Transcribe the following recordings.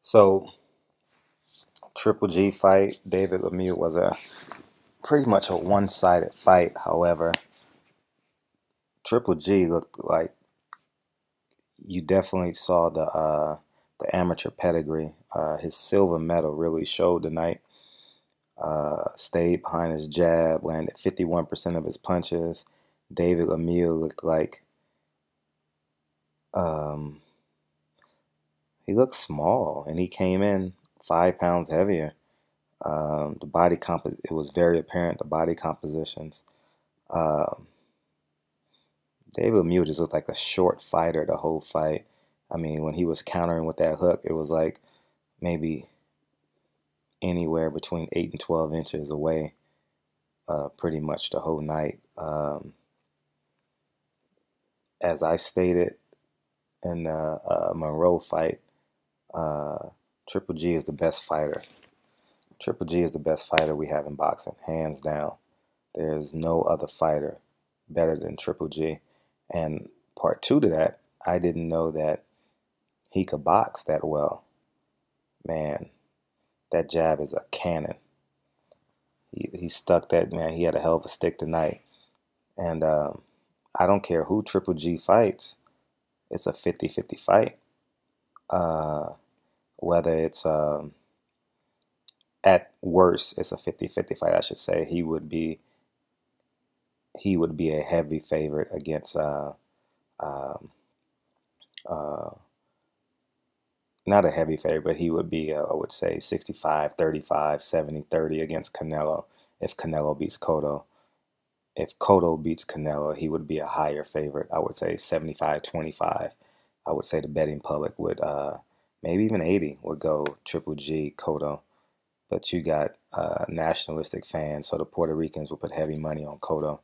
So, Triple G fight, David Lemieux was a pretty much a one-sided fight. However, Triple G looked like you definitely saw the amateur pedigree. His silver medal really showed tonight. Stayed behind his jab, landed 51% of his punches. David Lemieux looked like um, he looked small, and he came in 5 pounds heavier. The body comp it was very apparent, the body compositions. Um, David Lemieux just looked like a short fighter the whole fight. I mean, when he was countering with that hook, it was like maybe anywhere between 8 and 12 inches away, pretty much the whole night. As I stated in the Monroe fight, uh, Triple G is the best fighter. Triple G is the best fighter we have in boxing, hands down. There's no other fighter better than Triple G. And part two to that, I didn't know that he could box that well. Man, that jab is a cannon. He stuck that, man. He had a hell of a stick tonight. And I don't care who Triple G fights, it's a 50-50 fight. Uh, whether it's at worst, it's a 50-50 fight, I should say. He would be a heavy favorite against um, uh, not a heavy favorite, but he would be, I would say, 65-35, 70-30 against Canelo if Canelo beats Cotto. If Cotto beats Canelo, he would be a higher favorite. I would say 75-25. I would say the betting public would, maybe even 80 would go Triple G, Cotto. But you got nationalistic fans, so the Puerto Ricans will put heavy money on Cotto.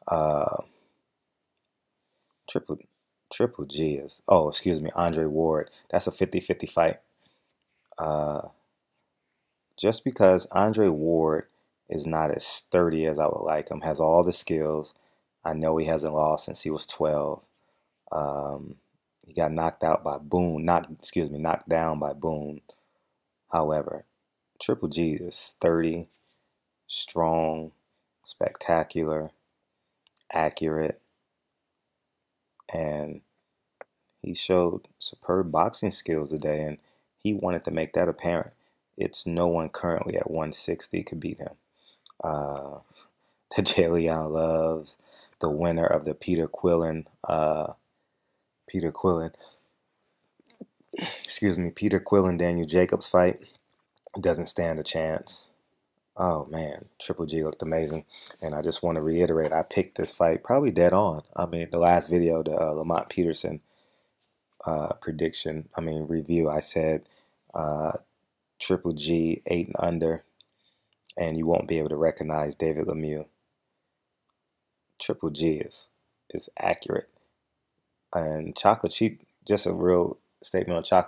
Uh, Triple Triple G is, oh, excuse me, Andre Ward. That's a 50-50 fight. Uh, just because Andre Ward is not as sturdy as I would like him, has all the skills. I know he hasn't lost since he was 12. Um, he got knocked out by Boone, knocked down by Boone. However, Triple G is sturdy, strong, spectacular, accurate, and he showed superb boxing skills today, and he wanted to make that apparent. It's no one currently at 160 could beat him. Uh, the Jalen Loves, the winner of the Peter Quillen, Peter Quillen Daniel Jacobs fight doesn't stand a chance. Oh man, Triple G looked amazing, and I just want to reiterate, I picked this fight probably dead on. I mean, the last video, the Lamont Peterson review, I said uh, Triple G 8 and under, and you won't be able to recognize David Lemieux. Triple G is accurate, and Chocolate, just a real statement on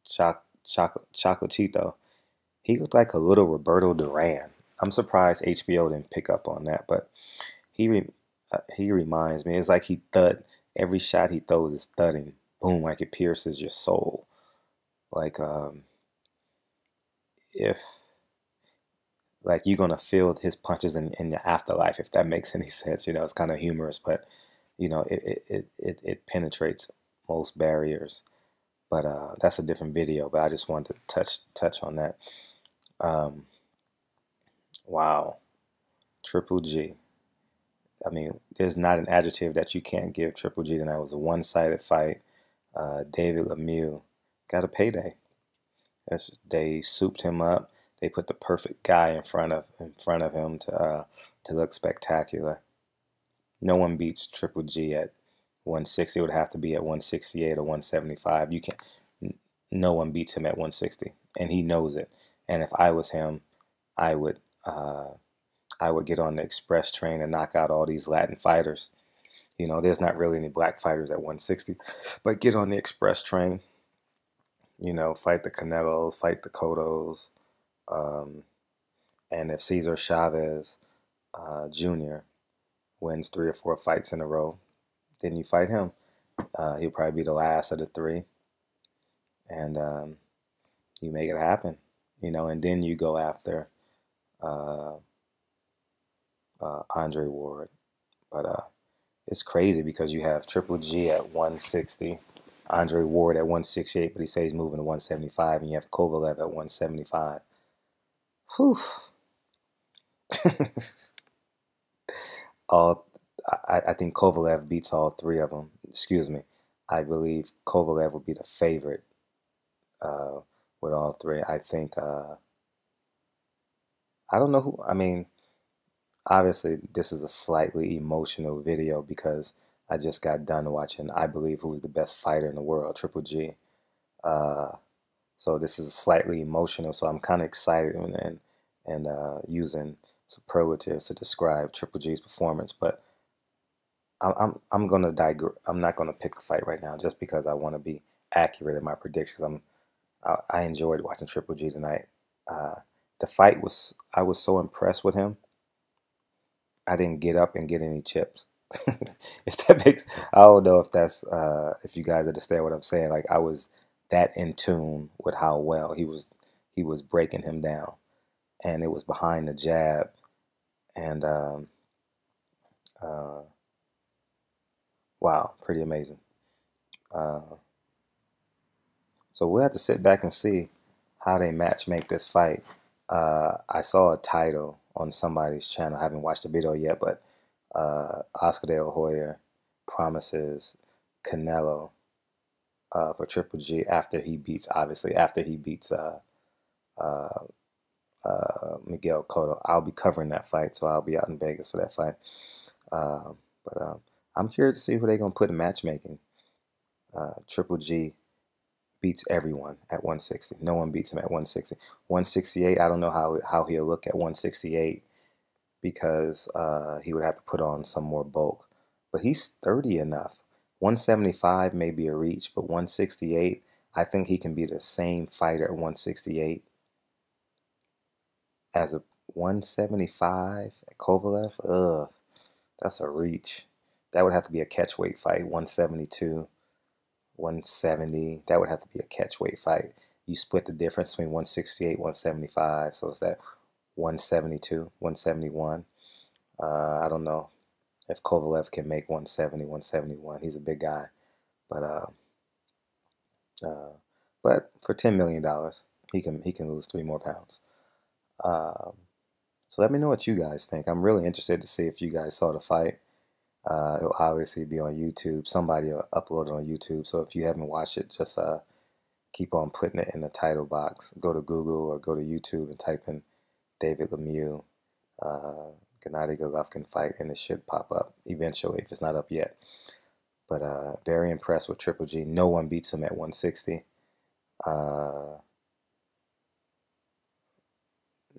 Chocolatito. He looked like a little Roberto Duran. I'm surprised HBO didn't pick up on that, but he reminds me. It's like he thud. Every shot he throws is thudding, boom, like it pierces your soul. Like if like you're gonna feel his punches in the afterlife, if that makes any sense. It's kind of humorous, but it penetrates most barriers. But that's a different video. But I just wanted to touch on that. Um, wow, Triple G. I mean, there's not an adjective that you can't give Triple G tonight. It was a one-sided fight. David Lemieux got a payday. They souped him up. They put the perfect guy in front of him to look spectacular. No one beats Triple G at 160. It would have to be at 168 or 175. You can't. No one beats him at 160, and he knows it. And if I was him, I would I would get on the express train and knock out all these Latin fighters. There's not really any black fighters at 160, but get on the express train. Fight the Canelos, fight the Cottos, um, and if Cesar Chavez Jr. wins 3 or 4 fights in a row, then you fight him. He'll probably be the last of the three, and You make it happen, and then you go after uh, Andre Ward. But it's crazy because you have Triple G at 160, Andre Ward at 168, but he says he's moving to 175, and you have Kovalev at 175. Whew. all I think Kovalev beats all three of them. Excuse me. I believe Kovalev will be the favorite uh, with all three. I think I don't know who. I mean, obviously this is a slightly emotional video because I just got done watching I believe who's the best fighter in the world, Triple G. Uh, so this is slightly emotional. So I'm kind of excited and using superlatives to describe Triple G's performance, but I'm gonna digress. I'm not gonna pick a fight right now just because I want to be accurate in my predictions. I enjoyed watching Triple G tonight. Uh, the fight was I was so impressed with him. I didn't get up and get any chips. If that makes, I don't know if that's if you guys understand what I'm saying. Like I was that in tune with how well he was breaking him down, and it was behind the jab, and uh, wow, pretty amazing. Uh, So we'll have to sit back and see how they match make this fight. I saw a title on somebody's channel. I haven't watched the video yet, but Oscar De La Hoya promises Canelo for Triple G after he beats uh, Miguel Cotto. I'll be covering that fight, so I'll be out in Vegas for that fight. But I'm curious to see who they're gonna put in matchmaking. Triple G beats everyone at 160. No one beats him at 160. 168, I don't know how he'll look at 168 because he would have to put on some more bulk. But he's sturdy enough. 175 may be a reach, but 168, I think he can be the same fighter at 168 as a 175 at Kovalev. Ugh, that's a reach. That would have to be a catchweight fight, 172. 170. That would have to be a catchweight fight. You split the difference between 168, 175. So it's that 172, 171. I don't know if Kovalev can make 170, 171. He's a big guy, but uh, but for $10 million, he can lose 3 more pounds. Um, so let me know what you guys think. I'm really interested to see if you guys saw the fight. It'll obviously be on YouTube. Somebody will upload it on YouTube. So if you haven't watched it, just keep on putting it in the title box. Go to Google or go to YouTube and type in David Lemieux, uh, Gennady Golovkin fight, and it should pop up eventually if it's not up yet. But very impressed with Triple G. No one beats him at 160. Uh,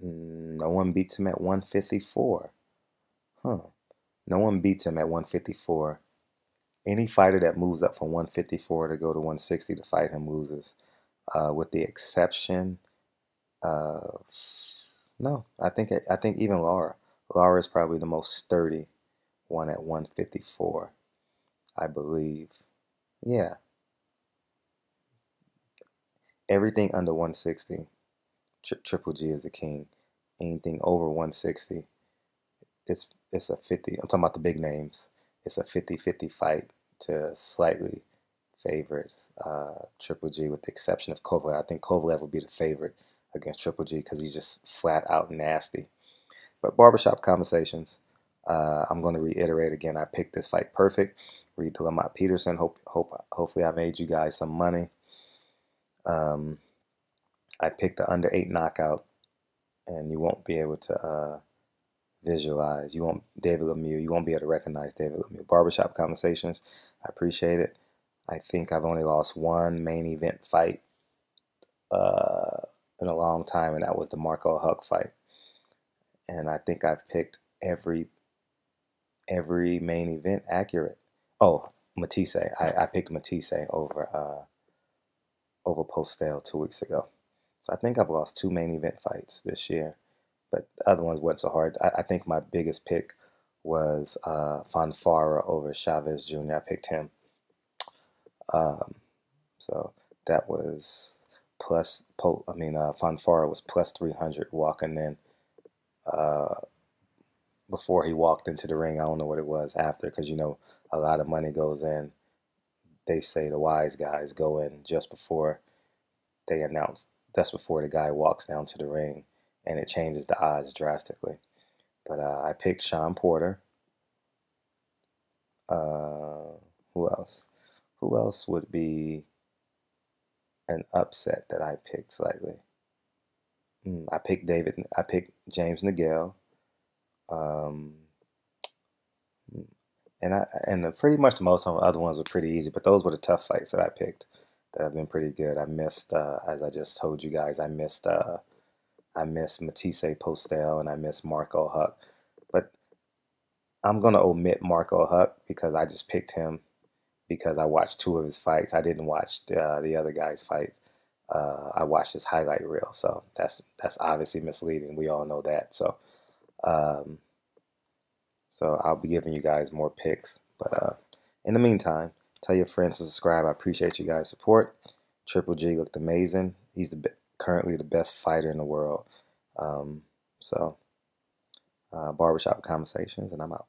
no one beats him at 154. Huh. No one beats him at 154. Any fighter that moves up from 154 to go to 160 to fight him loses, with the exception of no. I think even Laura. Laura is probably the most sturdy one at 154, I believe. Yeah, everything under 160, Triple G is the king. Anything over 160, it's a 50. I'm talking about the big names. It's a 50-50 fight to slightly favors Triple G, with the exception of Kovalev. I think Kovalev will be the favorite against Triple G because he's just flat out nasty. But barbershop conversations. I'm going to reiterate again. I picked this fight perfect. Read to Lamont Peterson. Hopefully I made you guys some money. Um, I picked the under 8 knockout, and you won't be able to visualize. You won't David Lemieux. You won't be able to recognize David Lemieux. Barbershop conversations. I appreciate it. I think I've only lost one main event fight uh, in a long time, and that was the Marco Huck fight. And I think I've picked every main event accurate. Oh, Matisse. I picked Matisse over Postel 2 weeks ago. So I think I've lost two main event fights this year, but the other ones weren't so hard. I think my biggest pick was Fonfara over Chavez Jr. I picked him. Um, so that was Fonfara was plus 300 walking in. Uh, Before he walked into the ring, I don't know what it was after, because a lot of money goes in. They say the wise guys go in just before they announce, just before the guy walks down to the ring, and it changes the odds drastically. But I picked Sean Porter. Uh, who else? Who else would be an upset that I picked slightly? I picked David. I picked James Nagel. Um, pretty much most of the other ones were pretty easy, but those were the tough fights that I picked that have been pretty good. I missed, as I just told you guys, I missed Matisse Postel and I missed Marco Huck. But I'm gonna omit Marco Huck because I just picked him because I watched two of his fights. I didn't watch the other guy's fights. I watched his highlight reel, so that's obviously misleading. We all know that. Um, so I'll be giving you guys more picks. But in the meantime, tell your friends to subscribe. I appreciate you guys' support. Triple G looked amazing. He's currently the best fighter in the world. Um, so, Barbershop Conversations, and I'm out.